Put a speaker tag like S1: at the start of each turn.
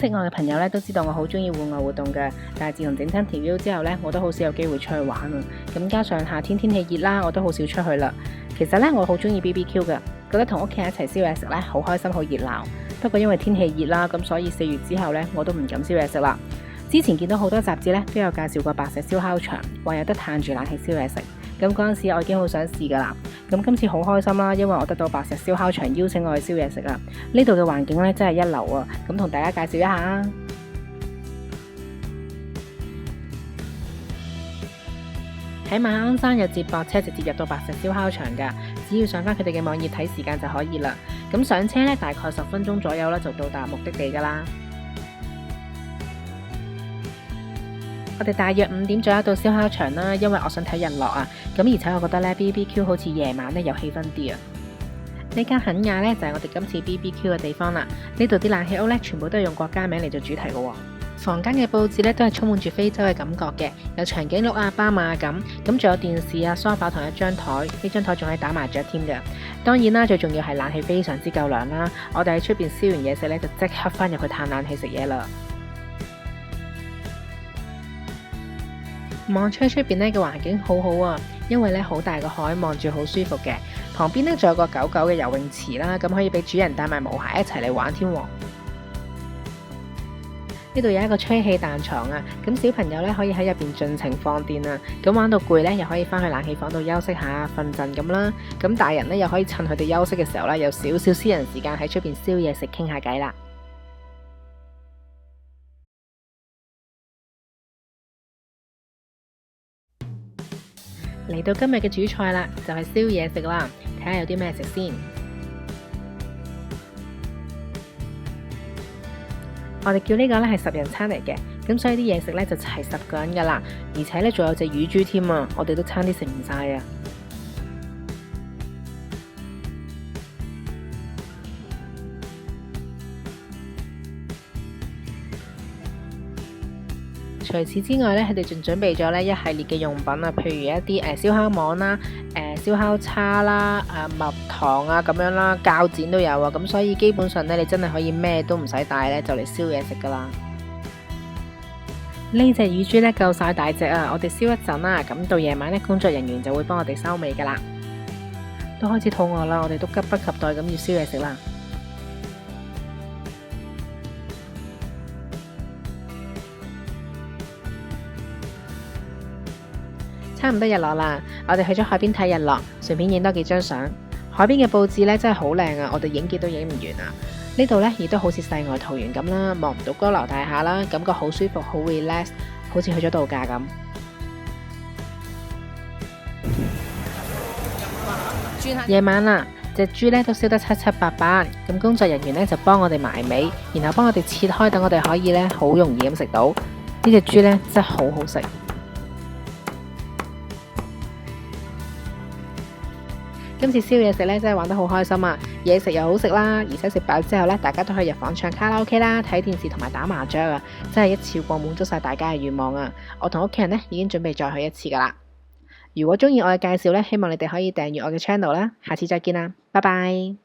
S1: 識我嘅朋友咧都知道我好中意戶外活動嘅，但係自從整親條腰之後咧，我都好少有機會出去玩啊。咁加上夏天天氣熱啦，我都好少出去啦。其實咧我好中意 BBQ 嘅，覺得同屋企人一齊燒嘢食咧好開心好熱鬧。不過因為天氣熱啦，咁所以4月之後咧我都唔敢燒嘢食啦。之前見到好多雜誌咧都有介紹過白石燒烤場，話有得嘆住冷氣燒嘢食。咁嗰陣時我已經好想試噶啦。咁今次好開心啦，因為我得到白石燒烤場邀請我去燒嘢食啊！呢度嘅環境咧真係一流啊！咁同大家介紹一下啊！喺馬鞍山有接駁車直接入到白石燒烤場噶，只要上翻佢哋嘅網頁睇時間就可以啦。咁上車咧大概10分鐘左右咧就到達目的地噶啦。我哋大約5點左右到燒烤場啦，因為我想睇日落啊。咁而且我覺得咧 BBQ 好似夜晚咧有氣氛啲啊。呢間肯亞咧就係我哋今次 BBQ 嘅地方啦。呢度啲冷氣屋咧全部都係用國家名嚟做主題嘅。房間嘅佈置咧都係充滿住非洲嘅感覺嘅，有長頸鹿啊、斑馬啊咁仲有電視啊、梳化同一張台，呢張台仲可以打麻雀添嘅。當然啦，最重要係冷氣非常之夠涼啦。我哋喺出邊燒完嘢食咧就即刻翻入去嘆冷氣食嘢啦。望出去出邊呢嘅環境好好啊，因為咧好大個海，望住好舒服嘅。旁邊呢仲有個狗狗嘅游泳池啦，咁可以俾主人帶埋毛孩一齊嚟玩添。呢度有一個吹氣彈床啊，咁小朋友咧可以喺入邊盡情放電啊，咁玩到攰咧又可以翻去冷氣房度休息下瞓陣咁啦。咁大人咧又可以趁佢哋休息嘅時候咧，有少少私人時間喺出邊燒嘢食傾下偈啦。嚟到今日嘅主菜啦，就係燒嘢食啦，睇下有啲咩食先。我哋叫呢個咧係10人餐嚟嘅，咁所以啲嘢食咧就齊10個人噶啦，而且咧仲有隻乳豬添啊，我哋都差啲食唔晒啊！除此之外咧，佢哋仲準備咗咧一系列嘅用品啊，譬如一啲燒烤網啦、燒烤叉啦、蜜糖啊咁樣啦，鉸剪都有啊，咁所以基本上咧你真係可以咩都唔使帶咧，就嚟燒嘢食噶啦。呢隻乳豬咧夠晒大隻啊，我哋燒一陣啦，咁到夜晚咧工作人員就會幫我哋收尾噶啦。都開始肚餓啦，我哋都急不及待咁要燒嘢食啦。差唔多日落啦，我哋去咗海邊睇日落，順便影多幾張相。海邊嘅佈置咧真係好靚啊，我哋影幾都影唔完啊！呢度咧亦都好似世外桃源咁啦，望唔到高樓大廈啦，感覺好舒服，好 relax， 好似去咗度假咁。夜晚啦，隻豬咧都燒得七七八八，咁工作人員咧就幫我哋埋尾，然後幫我哋切開，等我哋可以咧好容易咁食到。呢隻豬咧真係好好食。今次燒嘢食咧真係玩得好開心啊！嘢食又好食啦，而且食飽之後咧，大家都可以入房唱卡拉 OK 啦、睇電視同埋打麻雀啊！真係一次過滿足晒大家嘅願望啊！我同屋企人咧已經準備再去一次噶啦。如果中意我嘅介紹咧，希望你哋可以訂閱我嘅 channel 啦。下次再見啦，拜拜！